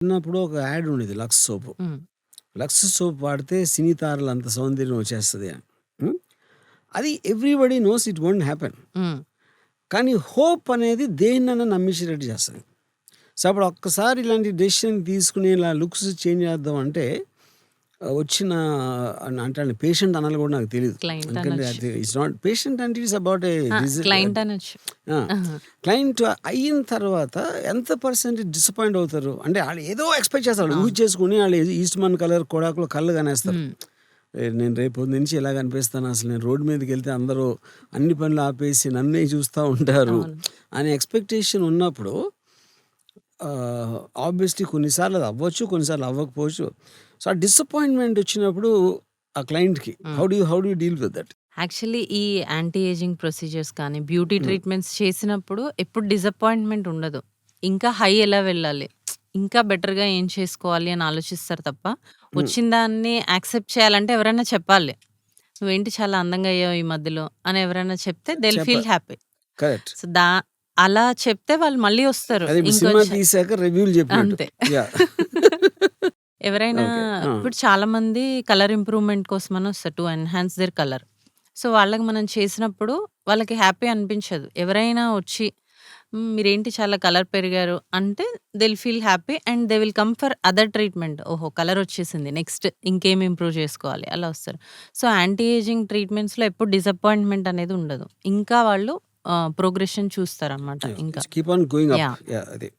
చిన్నప్పుడు ఒక యాడ్ ఉండేది లక్స్ సోపు. హ్మ్. లక్స్ సోప్ వాడితే సినీ తారలంత సౌందర్యం వచ్చేస్తది అని. హ్మ్. అది everybody knows it won't happen. హ్మ్. కానీ హోప్ అనేది దేన్నైనా నమ్మించేటట్టు చేస్తది. సో, అప్పుడు ఒక్కసారి ఇలాంటి డెసిషన్ తీసుకొని ఇలా లుక్స్ చేంజ్ చేద్దాం అంటే వచ్చిన అంటే పేషెంట్ అనాలి కూడా నాకు తెలీదు. క్లయింట్ ఎందుకంటే అనొచ్చు. అది ఇట్స్ నాట్ పేషెంట్ అంటే ఇట్స్ అబౌట్ ఏ క్లయింట్ అనొచ్చు. ఆ! ఆహా! క్లయింట్ అయిన తర్వాత ఎంత పర్సెంటేజ్ డిసప్పాయింట్ అవుతారు? అంటే ఆళ్ళు ఏదో ఎక్స్‌పెక్ట్ చేస్తారు. అవును. ఊహించేసుకొని ఆళ్ళు ఈస్ట్‌మన్ కలర్ కొడాకులో కళ్ళు కనేస్తారు. హ్మ్. నేను రేపటి నుంచి ఇలా కనిపిస్తాను. అసలు నేను రోడ్ మీదకెళ్తే అందరూ అన్ని పనులు ఆపేసి నన్నే చూస్తా ఉంటారు అవును. అనే ఎక్స్‌పెక్టేషన్ ఉన్నప్పుడు ఆబ్వియస్‌లీ కొన్నిసార్లు అది అవ్వచ్చు. కొన్నిసార్లు అవ్వకపోవచ్చు. సో, ఆ డిసప్పాయింట్‌మెంట్ వచ్చినప్పుడు ఆ క్లయింట్‌కి హ్మ్. How do you deal with that? Actually ఈ యాంటీ ఏజింగ్ ప్రొసీజర్స్ కానీ, బ్యూటీ హ్మ్. ట్రీట్మెంట్స్ చేసినప్పుడు ఎప్పుడు డిసప్పాయింట్‌మెంట్ ఉండదు. ఇంకా హై ఎలా వెళ్ళాలి? ఇంకా బెటర్‌గా ఏం చేసుకోవాలి అని ఆలోచిస్తారు తప్ప, హ్మ్. వచ్చిన దాన్ని యాక్సెప్ట్ చేయాలంటే ఎవరైనా చెప్పాలి. "నువ్వేంటి చాలా అందంగా అయ్యావు ఈ మధ్యలో" అని ఎవరైనా చెప్తే they will feel happy. Correct. So, అలా చెప్తే వాళ్ళు మళ్ళీ వస్తారు. అదే ఇప్పుడు సినిమా ఇంకొంచెం తీశాక రివ్యూలు చెప్పినట్టు. అంతే. యాహ్! ఎవరైనా ఓకే. ఆ! ఇప్పుడు చాలామంది కలర్ ఇంప్రూవ్‌మెంట్ కోసమని వస్తారు. To enhance there colour. So, వాళ్ళకి మనం చేసినప్పుడు వాళ్ళకి హ్యాపీ అనిపించదు. ఎవరైనా వచ్చి మీరేంటి చాలా కలర్ పెరిగారు అంటే they will feel happy and they will come for other treatment. ఓహో! కలర్ వచ్చేసింది. నెక్స్ట్ ఇంకేం ఇంప్రూవ్ చేసుకోవాలి అలా వస్తారు. సో, యాంటీ ఏజింగ్ ట్రీట్మెంట్స్‌లో ఎప్పుడు డిసప్పాయింట్‌మెంట్ అనేది ఉండదు. ఇంకా వాళ్ళు ప్రోగ్రెషన్ చూస్తారనమాట ఇంకా. Keep on going up. Yeah! Yeah! అది.